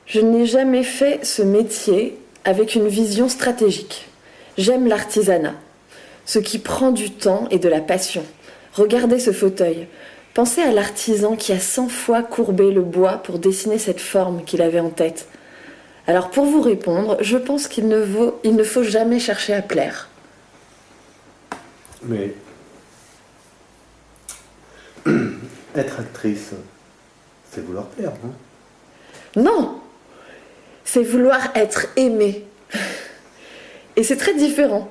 Je n'ai jamais fait ce métier avec une vision stratégique. J'aime l'artisanat, ce qui prend du temps et de la passion. Regardez ce fauteuil. Pensez à l'artisan qui a 100 fois courbé le bois pour dessiner cette forme qu'il avait en tête. Alors pour vous répondre, je pense qu'il ne faut jamais chercher à plaire. Mais être actrice, c'est vouloir plaire, non? Non, c'est vouloir être aimé. Et c'est très différent.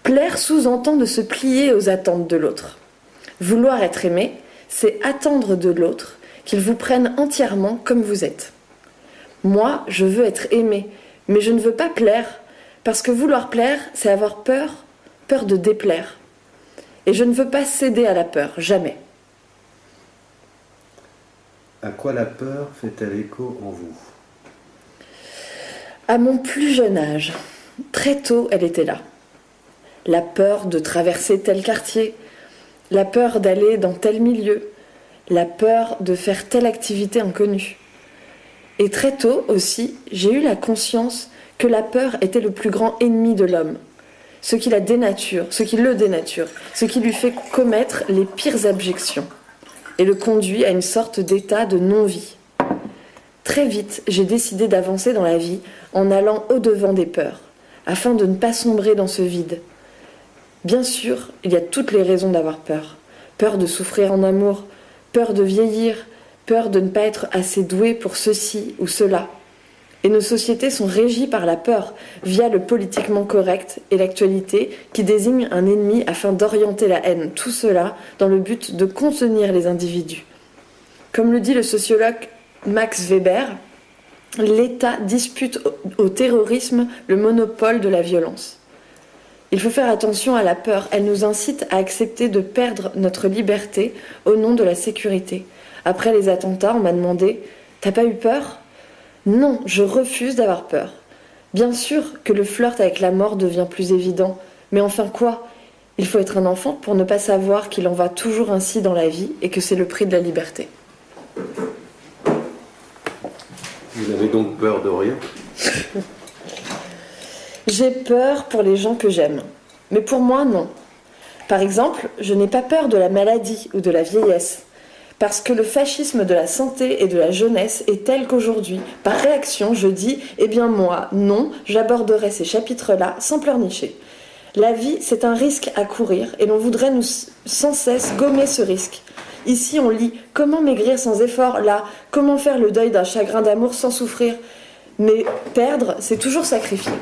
Plaire sous-entend de se plier aux attentes de l'autre. Vouloir être aimé, c'est attendre de l'autre qu'il vous prenne entièrement comme vous êtes. Moi, je veux être aimé, mais je ne veux pas plaire, parce que vouloir plaire, c'est avoir peur de déplaire. Et je ne veux pas céder à la peur, jamais. À quoi la peur fait-elle écho en vous? À mon plus jeune âge, très tôt, elle était là. La peur de traverser tel quartier, la peur d'aller dans tel milieu, la peur de faire telle activité inconnue. Et très tôt aussi, j'ai eu la conscience que la peur était le plus grand ennemi de l'homme. Ce qui le dénature, ce qui lui fait commettre les pires abjections et le conduit à une sorte d'état de non-vie. Très vite, j'ai décidé d'avancer dans la vie en allant au-devant des peurs, afin de ne pas sombrer dans ce vide. Bien sûr, il y a toutes les raisons d'avoir peur. Peur de souffrir en amour, peur de vieillir, peur de ne pas être assez doué pour ceci ou cela. Et nos sociétés sont régies par la peur, via le politiquement correct et l'actualité qui désigne un ennemi afin d'orienter la haine. Tout cela dans le but de contenir les individus. Comme le dit le sociologue Max Weber, l'État dispute au terrorisme le monopole de la violence. Il faut faire attention à la peur, elle nous incite à accepter de perdre notre liberté au nom de la sécurité. Après les attentats, on m'a demandé « T'as pas eu peur ?» Non, je refuse d'avoir peur. Bien sûr que le flirt avec la mort devient plus évident, mais enfin quoi? Il faut être un enfant pour ne pas savoir qu'il en va toujours ainsi dans la vie et que c'est le prix de la liberté. Vous avez donc peur de rien? J'ai peur pour les gens que j'aime, mais pour moi, non. Par exemple, je n'ai pas peur de la maladie ou de la vieillesse, parce que le fascisme de la santé et de la jeunesse est tel qu'aujourd'hui, par réaction, je dis « Eh bien moi, non, j'aborderai ces chapitres-là sans pleurnicher ». La vie, c'est un risque à courir, et l'on voudrait nous sans cesse gommer ce risque. Ici, on lit « Comment maigrir sans effort ?» Là, « Comment faire le deuil d'un chagrin d'amour sans souffrir ?» Mais perdre, c'est toujours sacrifier.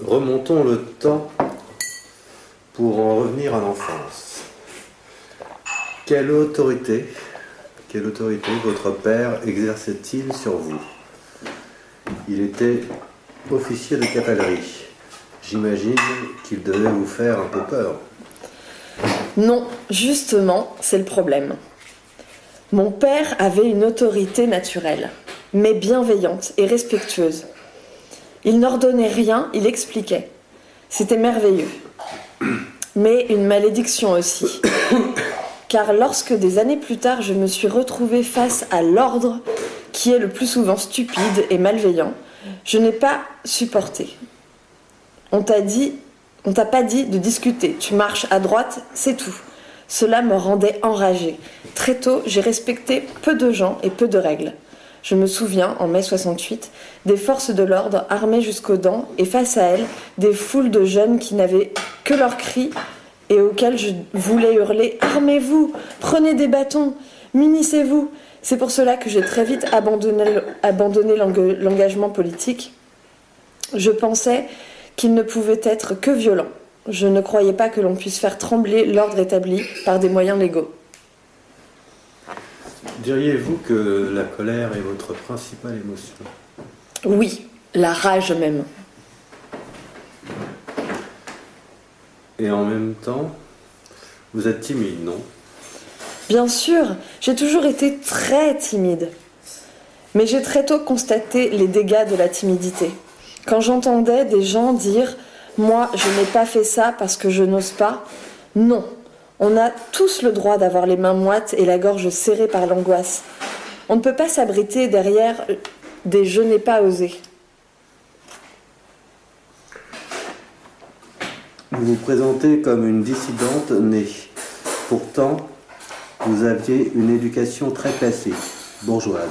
Remontons le temps pour en revenir à l'enfance. Quelle autorité votre père exerçait-il sur vous? Il était officier de cavalerie. J'imagine qu'il devait vous faire un peu peur. Non, justement, c'est le problème. Mon père avait une autorité naturelle, mais bienveillante et respectueuse. Il n'ordonnait rien, il expliquait. C'était merveilleux. Mais une malédiction aussi. Car lorsque des années plus tard, je me suis retrouvée face à l'ordre, qui est le plus souvent stupide et malveillant, je n'ai pas supporté. On t'a pas dit de discuter, tu marches à droite, c'est tout. Cela me rendait enragée. Très tôt, j'ai respecté peu de gens et peu de règles. Je me souviens, en mai 68, des forces de l'ordre armées jusqu'aux dents et face à elles, des foules de jeunes qui n'avaient que leurs cris et auxquels je voulais hurler « Armez-vous, prenez des bâtons, munissez-vous ». C'est pour cela que j'ai très vite abandonné l'engagement politique. Je pensais qu'il ne pouvait être que violent. Je ne croyais pas que l'on puisse faire trembler l'ordre établi par des moyens légaux. Diriez-vous que la colère est votre principale émotion? Oui, la rage même. Et en même temps, vous êtes timide, non? Bien sûr, j'ai toujours été très timide. Mais j'ai très tôt constaté les dégâts de la timidité. Quand j'entendais des gens dire « Moi, je n'ai pas fait ça parce que je n'ose pas », non. On a tous le droit d'avoir les mains moites et la gorge serrée par l'angoisse. On ne peut pas s'abriter derrière des je n'ai pas osé. Vous vous présentez comme une dissidente née. Pourtant, vous aviez une éducation très classée, bourgeoise.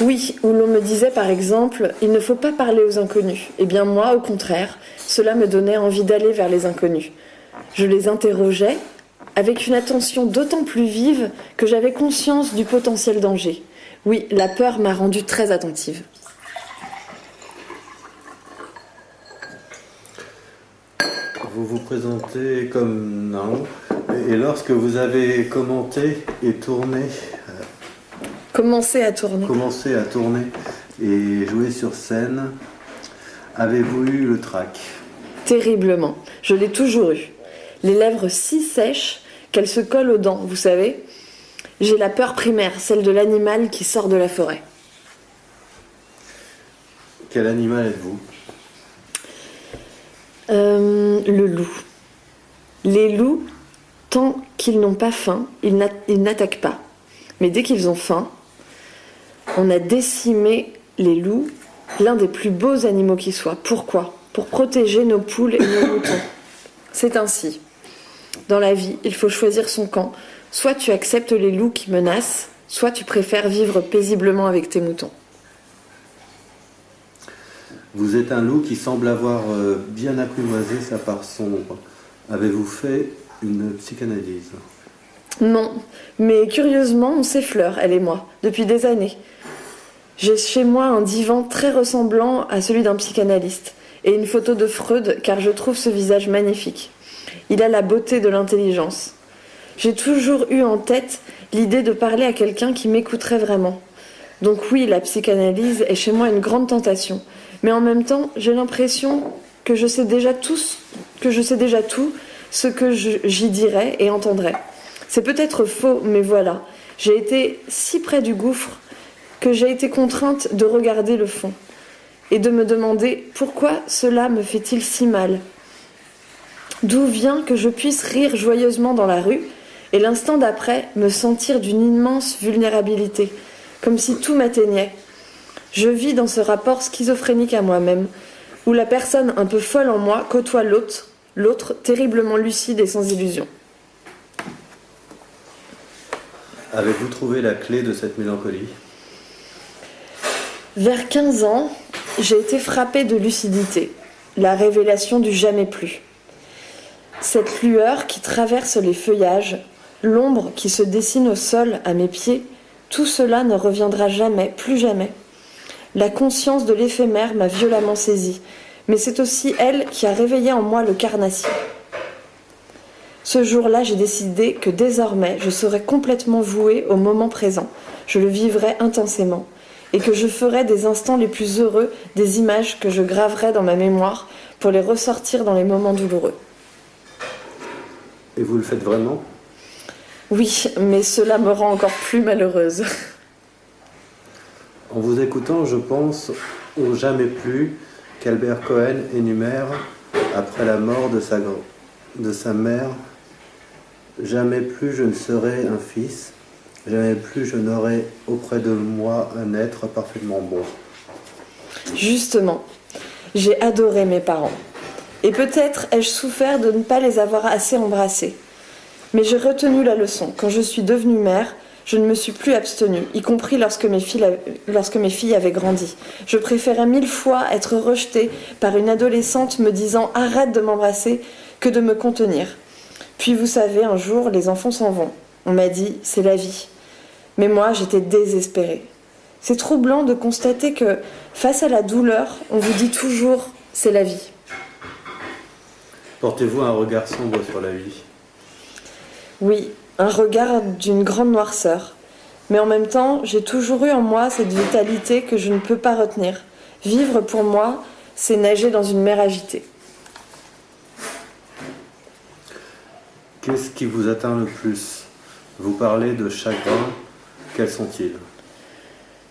Oui, où l'on me disait par exemple « il ne faut pas parler aux inconnus ». Eh bien moi, au contraire, cela me donnait envie d'aller vers les inconnus. Je les interrogeais avec une attention d'autant plus vive que j'avais conscience du potentiel danger. Oui, la peur m'a rendue très attentive. Vous vous présentez comme Nao, et lorsque vous avez commencé à tourner et jouer sur scène, avez-vous eu le trac? Terriblement, je l'ai toujours eu. Les lèvres si sèches qu'elles se collent aux dents, vous savez. J'ai la peur primaire, celle de l'animal qui sort de la forêt. Quel animal êtes-vous? Le loup. Les loups, tant qu'ils n'ont pas faim, ils n'attaquent pas. Mais dès qu'ils ont faim, on a décimé les loups, l'un des plus beaux animaux qui soit. Pourquoi? Pour protéger nos poules et nos moutons. C'est ainsi. Dans la vie, il faut choisir son camp. Soit tu acceptes les loups qui menacent, soit tu préfères vivre paisiblement avec tes moutons. Vous êtes un loup qui semble avoir bien apprivoisé sa part sombre. Avez-vous fait une psychanalyse? Non, mais curieusement, on s'effleure, elle et moi, depuis des années. J'ai chez moi un divan très ressemblant à celui d'un psychanalyste et une photo de Freud car je trouve ce visage magnifique. Il a la beauté de l'intelligence. J'ai toujours eu en tête l'idée de parler à quelqu'un qui m'écouterait vraiment. Donc oui, la psychanalyse est chez moi une grande tentation. Mais en même temps, j'ai l'impression que je sais déjà tout ce que j'y dirais et entendrais. C'est peut-être faux, mais voilà. J'ai été si près du gouffre que j'ai été contrainte de regarder le fond et de me demander pourquoi cela me fait-il si mal. D'où vient que je puisse rire joyeusement dans la rue et l'instant d'après me sentir d'une immense vulnérabilité, comme si tout m'atteignait. Je vis dans ce rapport schizophrénique à moi-même, où la personne un peu folle en moi côtoie l'autre terriblement lucide et sans illusion. Avez-vous trouvé la clé de cette mélancolie? Vers 15 ans, j'ai été frappée de lucidité, la révélation du jamais plus. Cette lueur qui traverse les feuillages, l'ombre qui se dessine au sol à mes pieds, tout cela ne reviendra jamais, plus jamais. La conscience de l'éphémère m'a violemment saisie, mais c'est aussi elle qui a réveillé en moi le carnassier. Ce jour-là, j'ai décidé que désormais, je serais complètement vouée au moment présent. Je le vivrais intensément, et que je ferais des instants les plus heureux des images que je graverais dans ma mémoire pour les ressortir dans les moments douloureux. Et vous le faites vraiment? Oui, mais cela me rend encore plus malheureuse. En vous écoutant, je pense au jamais plus qu'Albert Cohen énumère après la mort de sa mère. Jamais plus je ne serai un fils, jamais plus je n'aurai auprès de moi un être parfaitement bon. Justement, j'ai adoré mes parents. Et peut-être ai-je souffert de ne pas les avoir assez embrassés. Mais j'ai retenu la leçon. Quand je suis devenue mère, je ne me suis plus abstenue, y compris lorsque mes filles avaient grandi. Je préférais 1000 fois être rejetée par une adolescente me disant « arrête de m'embrasser » que de me contenir. Puis vous savez, un jour, les enfants s'en vont. On m'a dit « c'est la vie ». Mais moi, j'étais désespérée. C'est troublant de constater que, face à la douleur, on vous dit toujours « c'est la vie ». Portez-vous un regard sombre sur la vie? Oui, un regard d'une grande noirceur. Mais en même temps, j'ai toujours eu en moi cette vitalité que je ne peux pas retenir. Vivre pour moi, c'est nager dans une mer agitée. Qu'est-ce qui vous atteint le plus? Vous parlez de chagrin, quels sont-ils?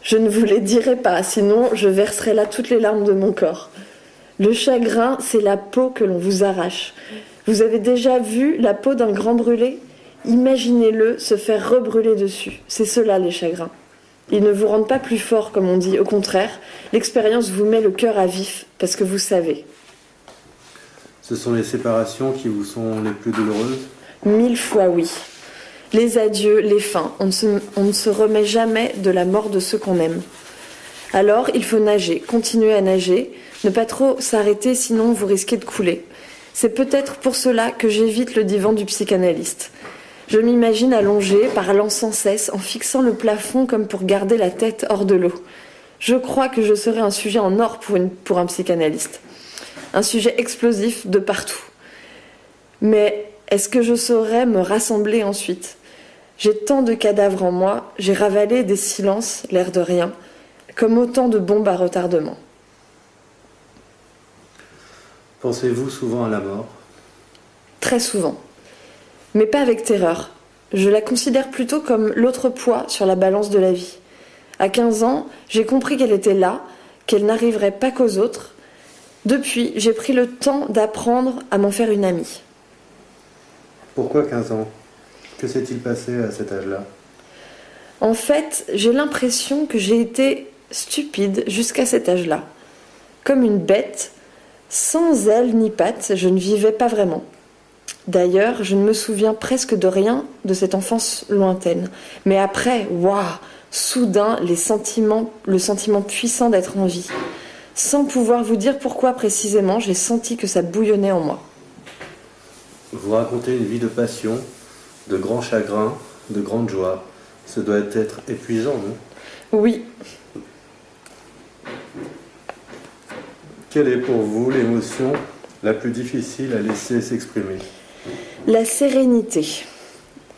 Je ne vous les dirai pas, sinon je verserai là toutes les larmes de mon corps. Le chagrin, c'est la peau que l'on vous arrache. Vous avez déjà vu la peau d'un grand brûlé? Imaginez-le se faire rebrûler dessus. C'est cela les chagrins. Ils ne vous rendent pas plus fort, comme on dit. Au contraire, l'expérience vous met le cœur à vif, parce que vous savez. Ce sont les séparations qui vous sont les plus douloureuses? 1000 fois oui. Les adieux, les fins, on ne se remet jamais de la mort de ceux qu'on aime. Alors, il faut nager, continuer à nager, ne pas trop s'arrêter, sinon vous risquez de couler. C'est peut-être pour cela que j'évite le divan du psychanalyste. Je m'imagine allongée, parlant sans cesse, en fixant le plafond comme pour garder la tête hors de l'eau. Je crois que je serais un sujet en or pour un psychanalyste. Un sujet explosif de partout. Mais est-ce que je saurais me rassembler ensuite ? J'ai tant de cadavres en moi, j'ai ravalé des silences, l'air de rien, comme autant de bombes à retardement. Pensez-vous souvent à la mort? Très souvent. Mais pas avec terreur. Je la considère plutôt comme l'autre poids sur la balance de la vie. À 15 ans, j'ai compris qu'elle était là, qu'elle n'arriverait pas qu'aux autres. Depuis, j'ai pris le temps d'apprendre à m'en faire une amie. Pourquoi 15 ans? Que s'est-il passé à cet âge-là? En fait, j'ai l'impression que j'ai été stupide jusqu'à cet âge-là. Comme une bête, sans ailes ni pattes, je ne vivais pas vraiment. D'ailleurs, je ne me souviens presque de rien de cette enfance lointaine. Mais après, waouh, soudain, le sentiment puissant d'être en vie. Sans pouvoir vous dire pourquoi précisément, j'ai senti que ça bouillonnait en moi. Vous racontez une vie de passion, de grands chagrins, de grandes joies. Ce doit être épuisant, non? Oui. Quelle est pour vous l'émotion la plus difficile à laisser s'exprimer? La sérénité.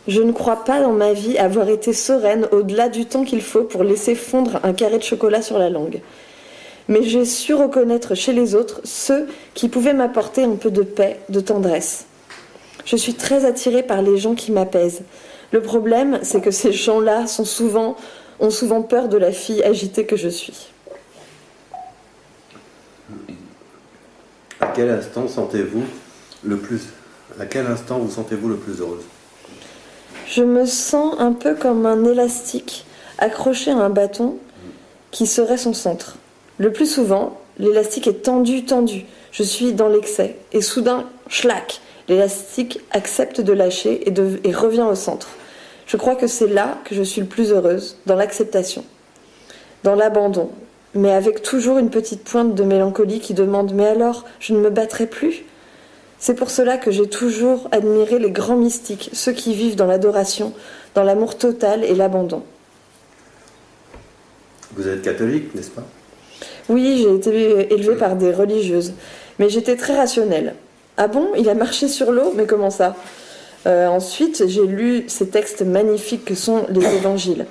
Je ne crois pas dans ma vie avoir été sereine au-delà du temps qu'il faut pour laisser fondre un carré de chocolat sur la langue. Mais j'ai su reconnaître chez les autres ceux qui pouvaient m'apporter un peu de paix, de tendresse. Je suis très attirée par les gens qui m'apaisent. Le problème, c'est que ces gens-là ont souvent peur de la fille agitée que je suis. À quel instant vous sentez-vous le plus heureuse? Je me sens un peu comme un élastique accroché à un bâton qui serait son centre. Le plus souvent, l'élastique est tendu. Je suis dans l'excès. Et soudain, schlac, l'élastique accepte de lâcher et revient au centre. Je crois que c'est là que je suis le plus heureuse, dans l'acceptation, dans l'abandon, mais avec toujours une petite pointe de mélancolie qui demande « Mais alors, je ne me battrai plus ?» C'est pour cela que j'ai toujours admiré les grands mystiques, ceux qui vivent dans l'adoration, dans l'amour total et l'abandon. Vous êtes catholique, n'est-ce pas? Oui, j'ai été élevée par des religieuses, mais j'étais très rationnelle. Ah bon, il a marché sur l'eau? Mais comment ça? Ensuite, j'ai lu ces textes magnifiques que sont les évangiles.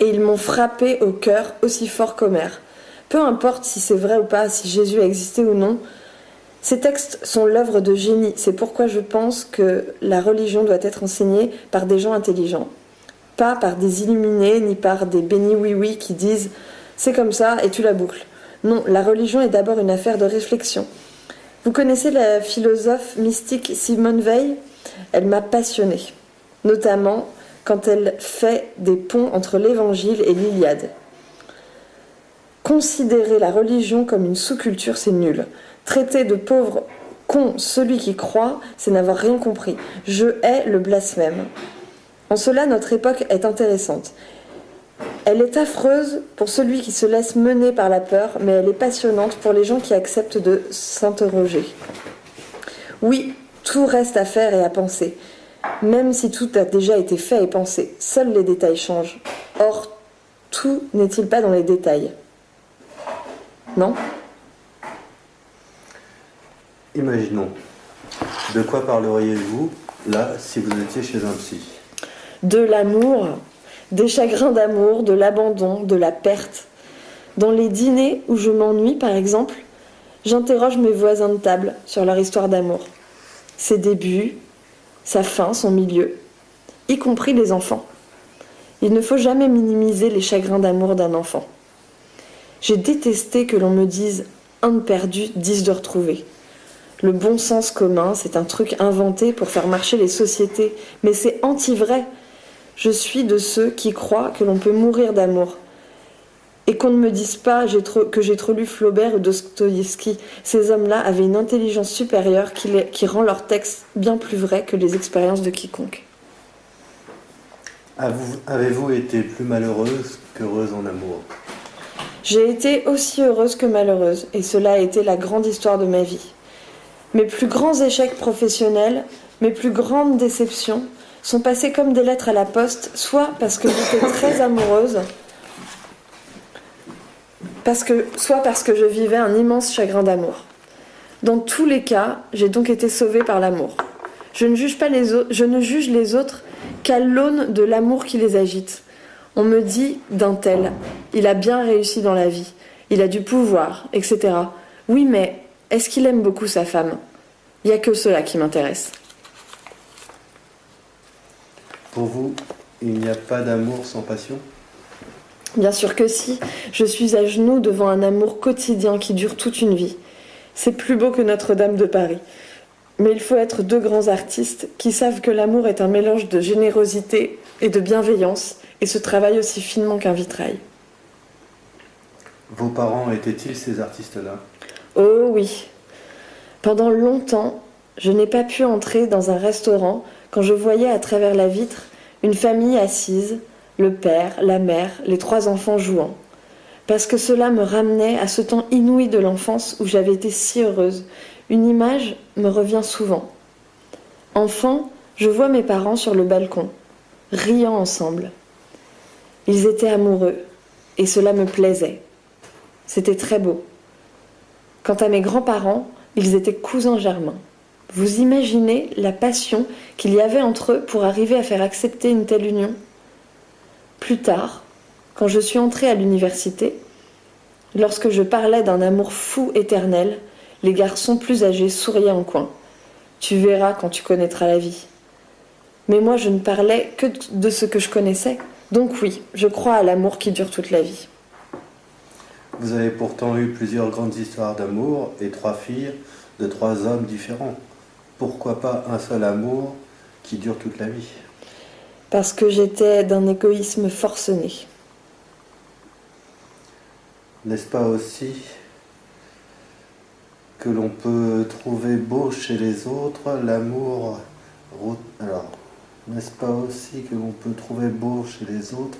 Et ils m'ont frappé au cœur aussi fort qu'Homère. Peu importe si c'est vrai ou pas, si Jésus a existé ou non, ces textes sont l'œuvre de génie. C'est pourquoi je pense que la religion doit être enseignée par des gens intelligents. Pas par des illuminés, ni par des bénis oui-oui qui disent « c'est comme ça et tu la boucles ». Non, la religion est d'abord une affaire de réflexion. Vous connaissez la philosophe mystique Simone Veil? Elle m'a passionnée, notamment quand elle fait des ponts entre l'Évangile et l'Iliade. Considérer la religion comme une sous-culture, c'est nul. Traiter de pauvre con celui qui croit, c'est n'avoir rien compris. Je hais le blasphème. En cela, notre époque est intéressante. Elle est affreuse pour celui qui se laisse mener par la peur, mais elle est passionnante pour les gens qui acceptent de s'interroger. Oui, tout reste à faire et à penser. Même si tout a déjà été fait et pensé, seuls les détails changent. Or, tout n'est-il pas dans les détails? Non? Imaginons. De quoi parleriez-vous, là, si vous étiez chez un psy? De l'amour, des chagrins d'amour, de l'abandon, de la perte. Dans les dîners où je m'ennuie, par exemple, j'interroge mes voisins de table sur leur histoire d'amour. Ses débuts, sa fin, son milieu, y compris les enfants. Il ne faut jamais minimiser les chagrins d'amour d'un enfant. J'ai détesté que l'on me dise « un de perdu, 10 de retrouvé ». Le bon sens commun, c'est un truc inventé pour faire marcher les sociétés, mais c'est anti-vrai. Je suis de ceux qui croient que l'on peut mourir d'amour. Et qu'on ne me dise pas que j'ai trop lu Flaubert ou Dostoïevski. Ces hommes-là avaient une intelligence supérieure qui rend leurs textes bien plus vrais que les expériences de quiconque. Avez-vous été plus malheureuse qu'heureuse en amour ? J'ai été aussi heureuse que malheureuse, et cela a été la grande histoire de ma vie. Mes plus grands échecs professionnels, mes plus grandes déceptions, sont passés comme des lettres à la poste, soit parce que j'étais très amoureuse, soit parce que je vivais un immense chagrin d'amour. Dans tous les cas, j'ai donc été sauvée par l'amour. Je ne juge les autres qu'à l'aune de l'amour qui les agite. On me dit d'un tel, il a bien réussi dans la vie, il a du pouvoir, etc. Oui, mais est-ce qu'il aime beaucoup sa femme ? Il n'y a que cela qui m'intéresse. Pour vous, il n'y a pas d'amour sans passion ? Bien sûr que si, je suis à genoux devant un amour quotidien qui dure toute une vie. C'est plus beau que Notre-Dame de Paris. Mais il faut être deux grands artistes qui savent que l'amour est un mélange de générosité et de bienveillance et se travaille aussi finement qu'un vitrail. Vos parents étaient-ils ces artistes-là ? Oh oui. Pendant longtemps, je n'ai pas pu entrer dans un restaurant quand je voyais à travers la vitre une famille assise, le père, la mère, les 3 enfants jouant. Parce que cela me ramenait à ce temps inouï de l'enfance où j'avais été si heureuse. Une image me revient souvent. Enfant, je vois mes parents sur le balcon, riant ensemble. Ils étaient amoureux, et cela me plaisait. C'était très beau. Quant à mes grands-parents, ils étaient cousins germains. Vous imaginez la passion qu'il y avait entre eux pour arriver à faire accepter une telle union ? Plus tard, quand je suis entrée à l'université, lorsque je parlais d'un amour fou éternel, les garçons plus âgés souriaient en coin. Tu verras quand tu connaîtras la vie. Mais moi, je ne parlais que de ce que je connaissais. Donc oui, je crois à l'amour qui dure toute la vie. Vous avez pourtant eu plusieurs grandes histoires d'amour et 3 filles de 3 hommes différents. Pourquoi pas un seul amour qui dure toute la vie ? Parce que j'étais d'un égoïsme forcené. N'est-ce pas aussi que l'on peut trouver beau chez les autres l'amour... Alors, n'est-ce pas aussi que l'on peut trouver beau chez les autres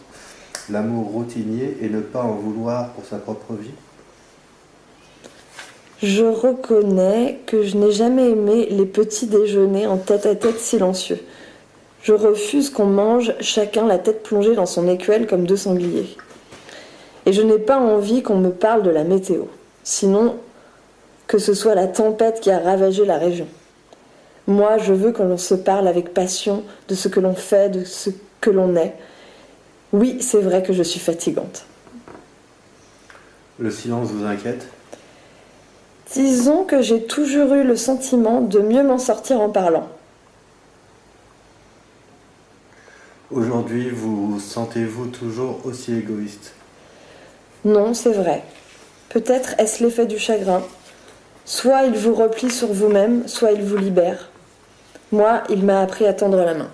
l'amour routinier et ne pas en vouloir pour sa propre vie ? Je reconnais que je n'ai jamais aimé les petits déjeuners en tête-à-tête silencieux. Je refuse qu'on mange chacun la tête plongée dans son écuelle comme 2 sangliers. Et je n'ai pas envie qu'on me parle de la météo. Sinon, que ce soit la tempête qui a ravagé la région. Moi, je veux que l'on se parle avec passion de ce que l'on fait, de ce que l'on est. Oui, c'est vrai que je suis fatigante. Le silence vous inquiète ? Disons que j'ai toujours eu le sentiment de mieux m'en sortir en parlant. Aujourd'hui, vous sentez-vous toujours aussi égoïste ? Non, c'est vrai. Peut-être est-ce l'effet du chagrin. Soit il vous replie sur vous-même, soit il vous libère. Moi, il m'a appris à tendre la main.